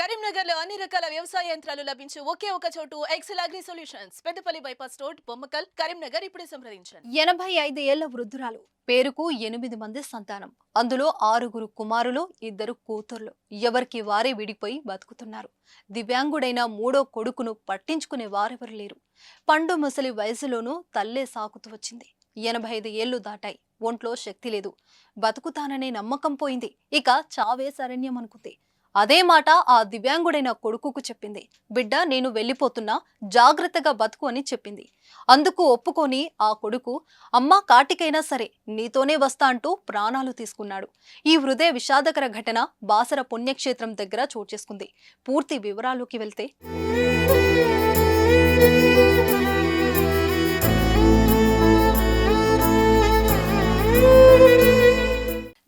కరీంనగర్లో అన్ని రకాల వ్యవసాయ యంత్రాలు లభించే ఒకే ఒక చోటు Excel agri solutions Peddapalli bypass road Bommakal Karimnagar. ఇప్పుడే సంప్రదించండి. 85 ఏళ్ల వృద్ధురాలు, పేరుకు 8 మంది సంతానం, అందులో 6 కుమారులు 2 కూతుర్లు. ఎవరికి వారే విడిపోయి బతుకుతున్నారు. దివ్యాంగుడైన మూడో కొడుకును పట్టించుకునే వారెవరు లేరు. పండు ముసలి వయసులోనూ తల్లే సాకుతూ వచ్చింది. 85 ఏళ్లు దాటాయి. ఒంట్లో శక్తి లేదు. బతుకుతాననే నమ్మకం పోయింది. ఇక చావే శరణ్యం అనుకుంది. అదే మాట ఆ దివ్యాంగుడైన కొడుకుకు చెప్పింది. బిడ్డ, నేను వెళ్ళిపోతున్నా, జాగ్రత్తగా బతుకు అని చెప్పింది. అందుకు ఒప్పుకొని ఆ కొడుకు, అమ్మ కాటికైనా సరే నీతోనే వస్తా అంటూ ప్రాణాలు తీసుకున్నాడు. ఈ హృదయ విషాదకర ఘటన బాసర పుణ్యక్షేత్రం దగ్గర చోటు చేసుకుంది. పూర్తి వివరాల్లోకి వెళ్తే,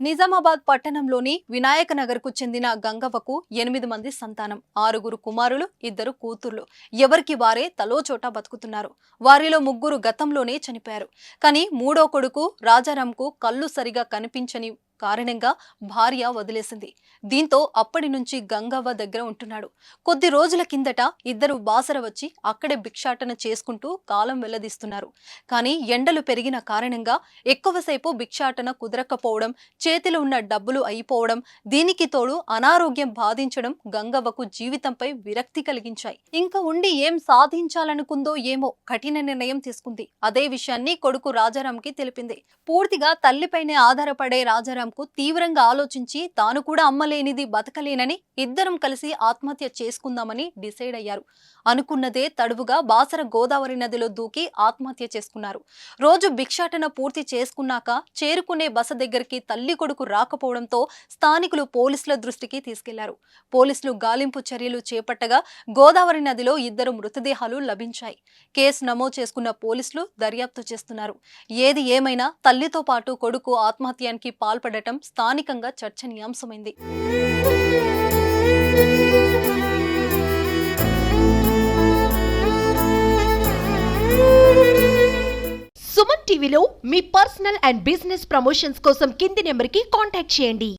నిజామాబాద్ పట్టణంలోని వినాయక నగర్ కు చెందిన గంగవ్వకు 8 మంది సంతానం, 6 కుమారులు 2 కూతుర్లు. ఎవరికి వారే తలో చోట బతుకుతున్నారు. వారిలో 3 గతంలోనే చనిపోయారు. కానీ మూడో కొడుకు రాజారాంకు కళ్ళు సరిగా కనిపించని కారణంగా భార్య వదిలేసింది. దీంతో అప్పటి నుంచి గంగవ్వ దగ్గర ఉంటున్నాడు. కొద్ది రోజుల కిందట 2 బాసర వచ్చి అక్కడే భిక్షాటన చేసుకుంటూ కాలం వెల్లదీస్తున్నారు. కానీ ఎండలు పెరిగిన కారణంగా ఎక్కువసేపు భిక్షాటన కుదరకపోవడం, చేతిలో ఉన్న డబ్బులు అయిపోవడం, దీనికి తోడు అనారోగ్యం బాధించడం గంగవ్వకు జీవితంపై విరక్తి కలిగించాయి. ఇంకా ఉండి ఏం సాధించాలనుకుందో ఏమో కఠిన నిర్ణయం తీసుకుంది. అదే విషయాన్ని కొడుకు రాజారాంకి తెలిపింది. పూర్తిగా తల్లిపైనే ఆధారపడే రాజారాం తీవ్రంగా ఆలోచించి తాను కూడా అమ్మలేనిది బతకలేనని ఇద్దరం కలిసి ఆత్మహత్య చేసుకుందామని డిసైడ్ అయ్యారు. అనుకున్నదే తడువుగా బాసర గోదావరి నదిలో దూకి ఆత్మహత్య చేసుకున్నారు. రోజు భిక్షాటన పూర్తి చేసుకున్నాక చేరుకునే బస దగ్గరికి తల్లి కొడుకు రాకపోవడంతో స్థానికులు పోలీసుల దృష్టికి తీసుకెళ్లారు. పోలీసులు గాలింపు చర్యలు చేపట్టగా గోదావరి నదిలో 2 మృతదేహాలు లభించాయి. కేసు నమోదు చేసుకున్న పోలీసులు దర్యాప్తు చేస్తున్నారు. ఏది ఏమైనా తల్లితో పాటు కొడుకు ఆత్మహత్యానికి పాల్పడటం స్థానికంగా చర్చనీయాంశమైంది. సుమన్ టీవీలో మీ పర్సనల్ అండ్ బిజినెస్ ప్రమోషన్స్ కోసం కింది నెంబర్కి కాంటాక్ట్ చేయండి.